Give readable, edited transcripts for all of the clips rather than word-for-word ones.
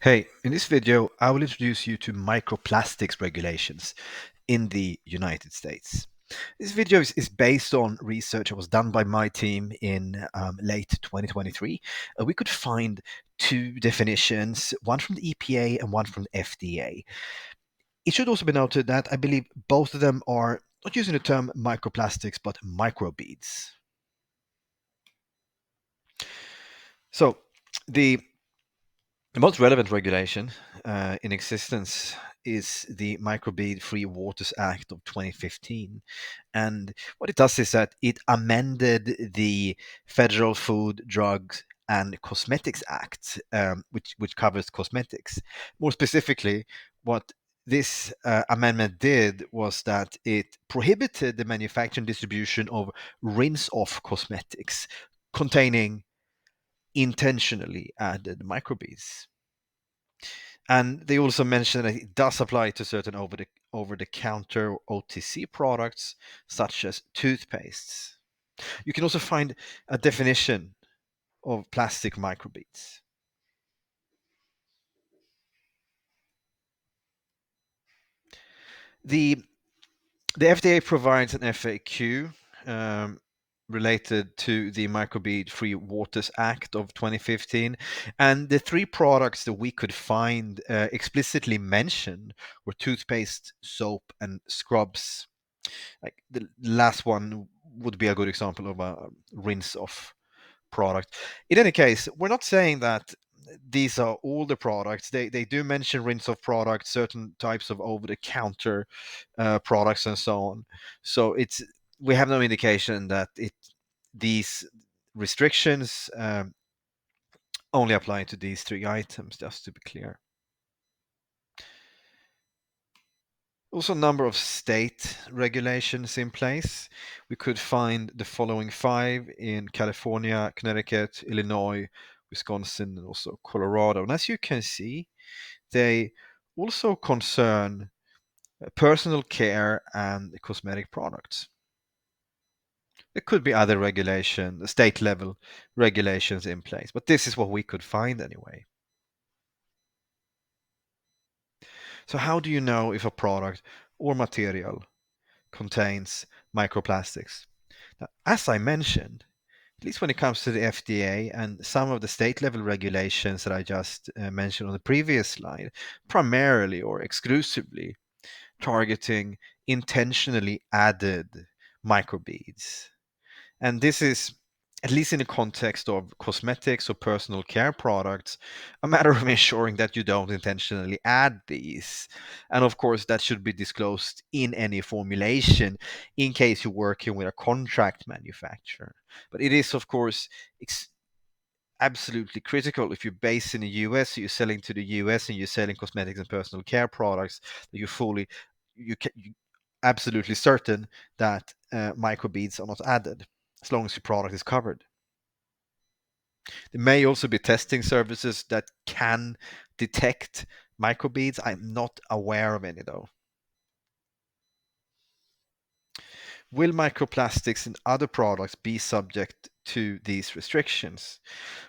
Hey, in this video, I will introduce you to microplastics regulations in the United States. This video is based on research that was done by my team in late 2023. We could find two definitions, one from the EPA and one from the FDA. It should also be noted that I believe both of them are not using the term microplastics, but microbeads. So the The most relevant regulation in existence is the Microbead-Free Waters Act of 2015. And what it does is that it amended the Federal Food, Drugs, and Cosmetics Act, which covers cosmetics. More specifically, what this amendment did was that it prohibited the manufacture and distribution of rinse-off cosmetics containing intentionally added microbeads. And they also mention that it does apply to certain over-the-counter OTC products, such as toothpastes. You can also find a definition of plastic microbeads. The the FDA provides an FAQ related to the Microbead-Free Waters Act of 2015, and the three products that we could find explicitly mentioned were toothpaste, soap, and scrubs. Like the last one would be a good example of a rinse-off product. In any case, we're not saying that these are all the products. They do mention rinse-off products, certain types of over-the-counter products, and so on. So we have no indication that these restrictions only apply to these three items. Just to be clear. Also, a number of state regulations in place. We could find the following five in California, Connecticut, Illinois, Wisconsin, and also Colorado. And as you can see, they also concern personal care and cosmetic products. There could be other state level regulations in place, but this is what we could find anyway. So how do you know if a product or material contains microplastics? Now, as I mentioned, at least when it comes to the FDA and some of the state level regulations that I just mentioned on the previous slide, primarily or exclusively targeting intentionally added microbeads. And this is, at least in the context of cosmetics or personal care products, a matter of ensuring that you don't intentionally add these. And of course, that should be disclosed in any formulation in case you're working with a contract manufacturer. But it is, of course, absolutely critical if you're based in the US, so you're selling to the US and you're selling cosmetics and personal care products, that you absolutely certain that microbeads are not added as long as your product is covered. There may also be testing services that can detect microbeads. I'm not aware of any though. Will microplastics in other products be subject to these restrictions?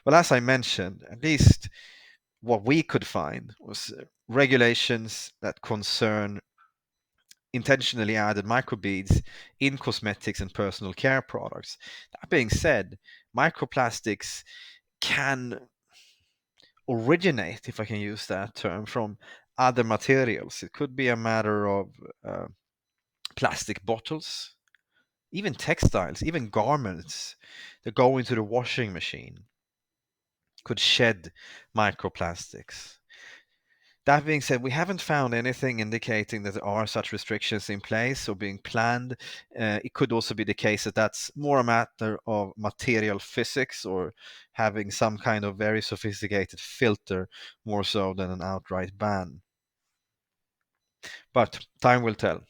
Well, as I mentioned, at least what we could find was regulations that concern intentionally added microbeads in cosmetics and personal care products. That being said, microplastics can originate, if I can use that term, from other materials. It could be a matter of plastic bottles, even textiles, even garments that go into the washing machine could shed microplastics. That being said, we haven't found anything indicating that there are such restrictions in place or being planned. It could also be the case that that's more a matter of material physics or having some kind of very sophisticated filter more so than an outright ban. But time will tell.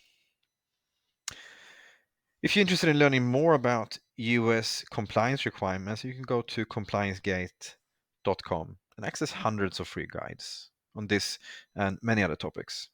If you're interested in learning more about US compliance requirements, you can go to compliancegate.com and access hundreds of free guides on this and many other topics.